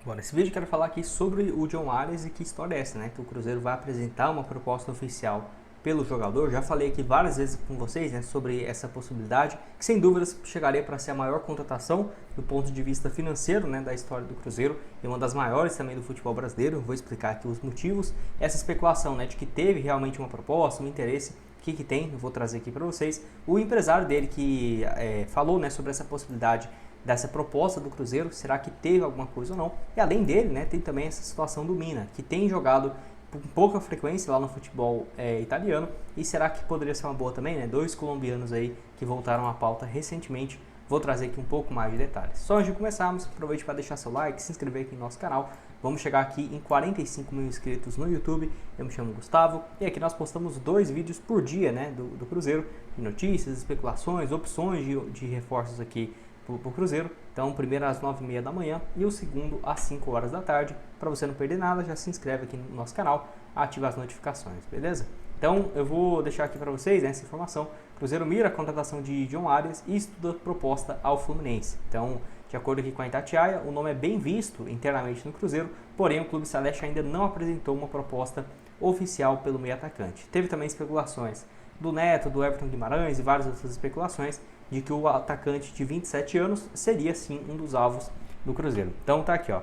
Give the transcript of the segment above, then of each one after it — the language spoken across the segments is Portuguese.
Bom, nesse vídeo eu quero falar aqui sobre o John Arias e que história é essa, né? Que o Cruzeiro vai apresentar uma proposta oficial pelo jogador. Já falei aqui várias vezes com vocês, né, sobre essa possibilidade, que sem dúvidas chegaria para ser a maior contratação do ponto de vista financeiro, né, da história do Cruzeiro e uma das maiores também do futebol brasileiro. Vou explicar aqui os motivos. Essa especulação, né, de que teve realmente uma proposta, um interesse, o que tem, eu vou trazer aqui para vocês. O empresário dele que falou, né, sobre essa possibilidade dessa proposta do Cruzeiro, será que teve alguma coisa ou não? E além dele, né, tem também essa situação do Mina, que tem jogado com pouca frequência lá no futebol italiano, e será que poderia ser uma boa também, né? Dois colombianos aí que voltaram à pauta recentemente. Vou trazer aqui um pouco mais de detalhes. Só antes de começarmos, aproveite para deixar seu like, se inscrever aqui no nosso canal. Vamos chegar aqui em 45 mil inscritos no YouTube. Eu me chamo Gustavo e aqui nós postamos 2 vídeos por dia, né, do Cruzeiro, de notícias, especulações, opções de reforços aqui para o Cruzeiro. Então, o primeiro às 9h30 da manhã e o segundo às 5 horas da tarde. Para você não perder nada, já se inscreve aqui no nosso canal, ativa as notificações, beleza? Então, eu vou deixar aqui para vocês, né, essa informação. O Cruzeiro mira a contratação de John Arias e estuda proposta ao Fluminense. Então, de acordo aqui com a Itatiaia, o nome é bem visto internamente no Cruzeiro, porém o Clube Celeste ainda não apresentou uma proposta oficial pelo meio atacante. Teve também especulações do Neto, do Everton Guimarães e várias outras especulações de que o atacante de 27 anos seria sim um dos alvos do Cruzeiro. Então tá aqui, ó.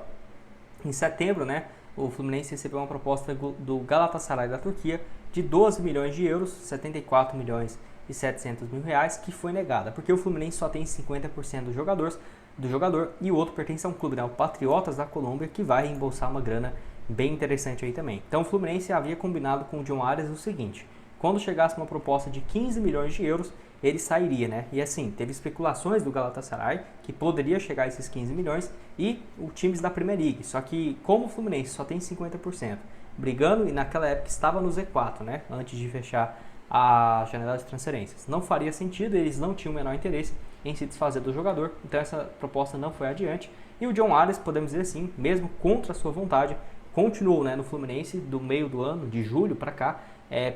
Em setembro, né, o Fluminense recebeu uma proposta do Galatasaray da Turquia de 12 milhões de euros, 74 milhões e 700 mil reais, que foi negada, porque o Fluminense só tem 50% do jogador e o outro pertence a um clube, né, o Patriotas da Colômbia, que vai reembolsar uma grana bem interessante aí também. Então o Fluminense havia combinado com o John Arias o seguinte: quando chegasse uma proposta de 15 milhões de euros, ele sairia, né? E assim, teve especulações do Galatasaray que poderia chegar a esses 15 milhões e os times da Premier League. Só que como o Fluminense só tem 50%, brigando, e naquela época estava no Z4, né, antes de fechar a janela de transferências, não faria sentido, eles não tinham o menor interesse em se desfazer do jogador, então essa proposta não foi adiante. E o John Arias, podemos dizer assim, mesmo contra a sua vontade, continuou, né, no Fluminense do meio do ano, de julho para cá,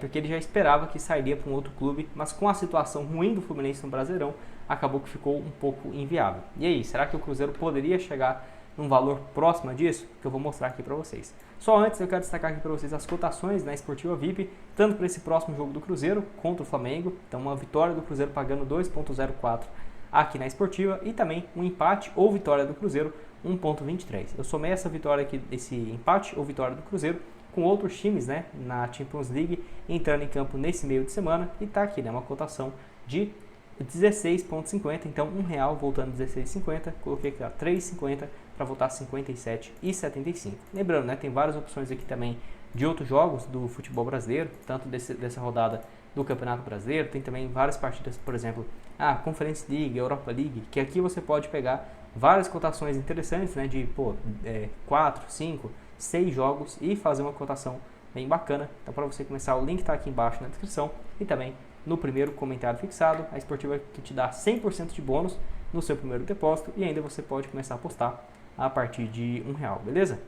porque ele já esperava que sairia para um outro clube, mas com a situação ruim do Fluminense no Brasileirão, acabou que ficou um pouco inviável. E aí, será que o Cruzeiro poderia chegar num valor próximo disso? Que eu vou mostrar aqui para vocês. Só antes eu quero destacar aqui para vocês as cotações na Esportiva VIP, tanto para esse próximo jogo do Cruzeiro contra o Flamengo, então uma vitória do Cruzeiro pagando 2,04 aqui na Esportiva, e também um empate ou vitória do Cruzeiro 1,23. Eu somei essa vitória aqui, esse empate ou vitória do Cruzeiro, com outros times, né, na Champions League entrando em campo nesse meio de semana, e tá aqui, né, uma cotação de 16,50, então R$1 voltando 16,50, coloquei aqui, ó, 3,50 para voltar 57,75. Lembrando, né, tem várias opções aqui também de outros jogos do futebol brasileiro, tanto dessa rodada do Campeonato Brasileiro, tem também várias partidas, por exemplo, a Conference League, Europa League, que aqui você pode pegar várias cotações interessantes, né, de 4, 5, 6 jogos e fazer uma cotação bem bacana. Então, para você começar, o link está aqui embaixo na descrição e também no primeiro comentário fixado. A Esportiva que te dá 100% de bônus no seu primeiro depósito, e ainda você pode começar a apostar a partir de R$1, beleza?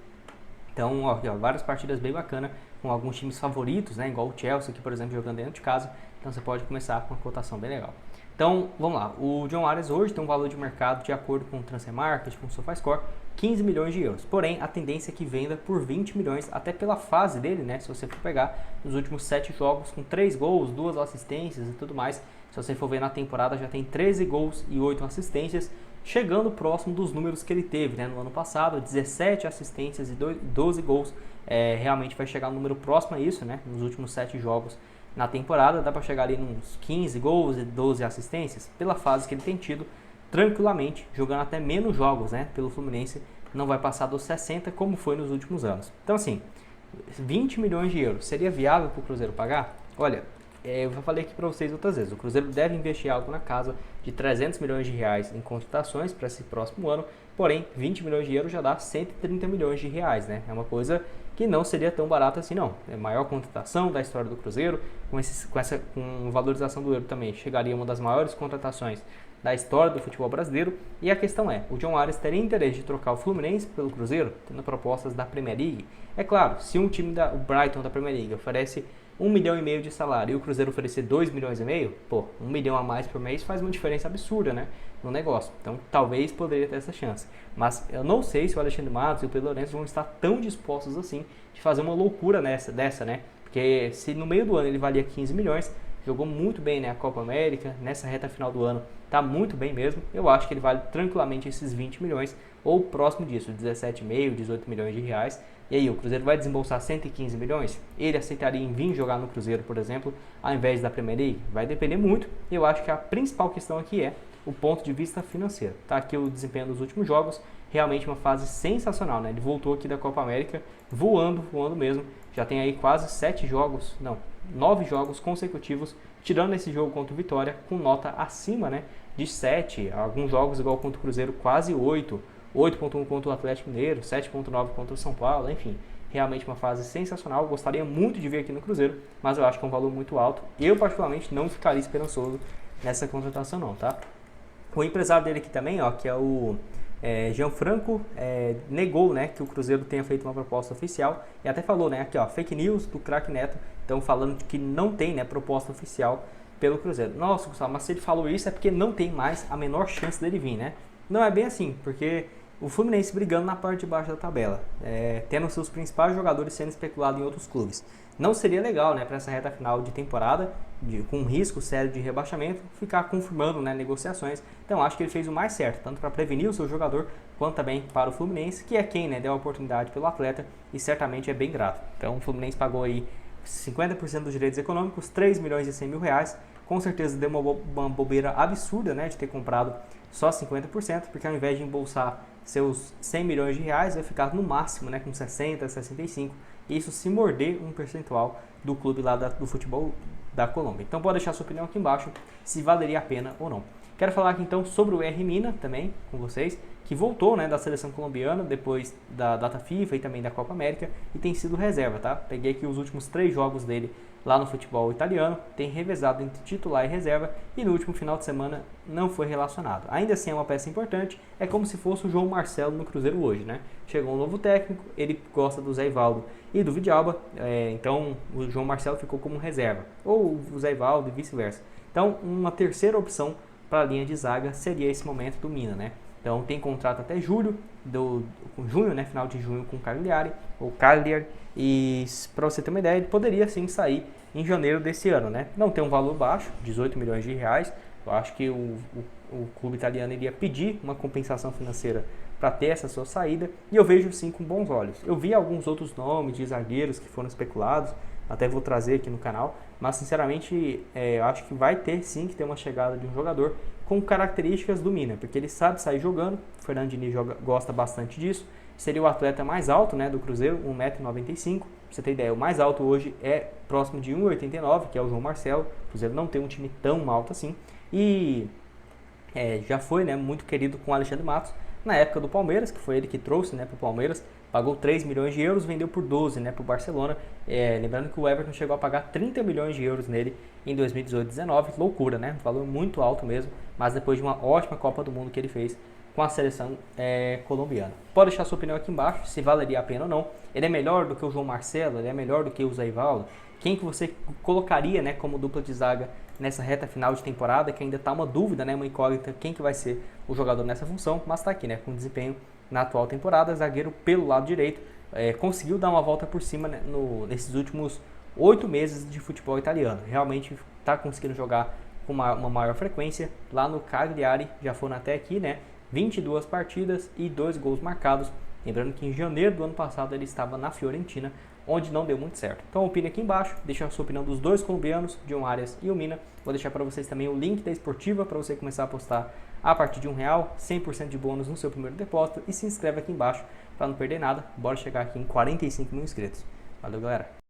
Então, ó, várias partidas bem bacanas, com alguns times favoritos, né, igual o Chelsea, aqui, por exemplo, jogando dentro de casa. Então, você pode começar com uma cotação bem legal. Então, vamos lá. O John Arias hoje tem um valor de mercado, de acordo com o Transfer Market, com o SofaScore, 15 milhões de euros. Porém, a tendência é que venda por 20 milhões, até pela fase dele, né? Se você for pegar nos últimos 7 jogos, com 3 gols, 2 assistências e tudo mais. Se você for ver na temporada, já tem 13 gols e 8 assistências, chegando próximo dos números que ele teve, né, no ano passado, 17 assistências e 12 gols. Realmente vai chegar um número próximo a isso, né, nos últimos 7 jogos na temporada. Dá para chegar ali nos 15 gols e 12 assistências, pela fase que ele tem tido, tranquilamente, jogando até menos jogos, né, pelo Fluminense. Não vai passar dos 60, como foi nos últimos anos. Então, assim, 20 milhões de euros seria viável para o Cruzeiro pagar? Olha, eu já falei aqui para vocês outras vezes, o Cruzeiro deve investir algo na casa de 300 milhões de reais em contratações para esse próximo ano, porém 20 milhões de euros já dá 130 milhões de reais, né? É uma coisa que não seria tão barata assim não. É a maior contratação da história do Cruzeiro, com valorização do euro também, chegaria uma das maiores contratações da história do futebol brasileiro. E a questão é, o John Arias teria interesse de trocar o Fluminense pelo Cruzeiro, tendo propostas da Premier League? É claro, se um time o Brighton da Premier League oferece 1,5 milhão de salário e o Cruzeiro oferecer 2,5 milhões, pô, 1 milhão a mais por mês faz uma diferença absurda, né, no negócio. Então, talvez poderia ter essa chance. Mas eu não sei se o Alexandre Matos e o Pedro Lourenço vão estar tão dispostos assim de fazer uma loucura dessa, né? Porque se no meio do ano ele valia 15 milhões, jogou muito bem, né, a Copa América, nessa reta final do ano tá muito bem mesmo, eu acho que ele vale tranquilamente esses 20 milhões, ou próximo disso, 17,5, 18 milhões de reais. E aí, o Cruzeiro vai desembolsar 115 milhões? Ele aceitaria em vir jogar no Cruzeiro, por exemplo, ao invés da Premier League? Vai depender muito. Eu acho que a principal questão aqui é o ponto de vista financeiro. Tá aqui o desempenho dos últimos jogos, realmente uma fase sensacional, né? Ele voltou aqui da Copa América voando mesmo. Já tem aí quase 9 jogos consecutivos, tirando esse jogo contra o Vitória, com nota acima, né, de 7. Alguns jogos igual contra o Cruzeiro, quase 8. 8,1 contra o Atlético Mineiro, 7,9 contra o São Paulo, enfim. Realmente uma fase sensacional. Gostaria muito de ver aqui no Cruzeiro, mas eu acho que é um valor muito alto. Eu, particularmente, não ficaria esperançoso nessa contratação não, tá? O empresário dele aqui também, ó, que é o Gianfranco, negou, né, que o Cruzeiro tenha feito uma proposta oficial e até falou, né, aqui ó, fake news do craque Neto, então falando que não tem, né, proposta oficial pelo Cruzeiro. Nossa, Gustavo, mas se ele falou isso é porque não tem mais a menor chance dele vir, né? Não é bem assim, porque o Fluminense brigando na parte de baixo da tabela, tendo seus principais jogadores sendo especulados em outros clubes. Não seria legal, né, para essa reta final de temporada, com um risco sério de rebaixamento, ficar confirmando, né, negociações. Então acho que ele fez o mais certo, tanto para prevenir o seu jogador, quanto também para o Fluminense, que é quem, né, deu a oportunidade pelo atleta e certamente é bem grato. Então o Fluminense pagou aí 50% dos direitos econômicos, 3 milhões e 100 mil reais. Com certeza deu uma bobeira absurda, né, de ter comprado só 50%, porque ao invés de embolsar seus 100 milhões de reais, vai ficar no máximo, né, com 60, 65, e isso se morder um percentual do clube lá do futebol da Colômbia. Então pode deixar sua opinião aqui embaixo, se valeria a pena ou não. Quero falar aqui então sobre o R Mina também com vocês, que voltou, né, da seleção colombiana depois da data FIFA e também da Copa América e tem sido reserva, tá? Peguei aqui os últimos 3 jogos dele lá no futebol italiano, tem revezado entre titular e reserva e no último final de semana não foi relacionado. Ainda assim é uma peça importante, é como se fosse o João Marcelo no Cruzeiro hoje, né? Chegou um novo técnico, ele gosta do Zé Ivaldo e do Vidalba, então o João Marcelo ficou como reserva, ou o Zé Ivaldo e vice-versa. Então uma terceira opção para a linha de zaga seria esse momento do Mina, né? Então tem contrato até junho, né, final de junho com o Cagliari, e para você ter uma ideia, ele poderia sim sair em janeiro desse ano, né? Não tem um valor baixo, 18 milhões de reais, eu acho que o clube italiano iria pedir uma compensação financeira para ter essa sua saída, e eu vejo sim com bons olhos. Eu vi alguns outros nomes de zagueiros que foram especulados, até vou trazer aqui no canal, mas sinceramente eu acho que vai ter sim que ter uma chegada de um jogador com características do Mina, porque ele sabe sair jogando, o Fernando Diniz gosta bastante disso, seria o atleta mais alto, né, do Cruzeiro, 1,95 m, pra você ter ideia, o mais alto hoje é próximo de 1,89 m, que é o João Marcelo. O Cruzeiro não tem um time tão alto assim, e já foi, né, muito querido com o Alexandre Matos, na época do Palmeiras, que foi ele que trouxe, né, para o Palmeiras, pagou 3 milhões de euros, vendeu por 12, né, para o Barcelona. Lembrando que o Everton chegou a pagar 30 milhões de euros nele em 2018-19, loucura, né, um valor muito alto mesmo, mas depois de uma ótima Copa do Mundo que ele fez com a seleção colombiana. Pode deixar sua opinião aqui embaixo, se valeria a pena ou não. Ele é melhor do que o João Marcelo, ele é melhor do que o Zé Ivaldo. Quem que você colocaria, né, como dupla de zaga nessa reta final de temporada, que ainda está uma dúvida, né, uma incógnita, quem que vai ser o jogador nessa função, mas está aqui, né, com desempenho na atual temporada, zagueiro pelo lado direito, conseguiu dar uma volta por cima, né, nesses últimos 8 meses de futebol italiano, realmente está conseguindo jogar com uma maior frequência. Lá no Cagliari já foram até aqui, né, 22 partidas e 2 gols marcados. Lembrando que em janeiro do ano passado ele estava na Fiorentina, onde não deu muito certo. Então opine aqui embaixo, deixa a sua opinião dos dois colombianos, John Arias e o Mina. Vou deixar para vocês também o link da Esportiva para você começar a apostar a partir de R$1, 100% de bônus no seu primeiro depósito, e se inscreve aqui embaixo para não perder nada. Bora chegar aqui em 45 mil inscritos. Valeu, galera!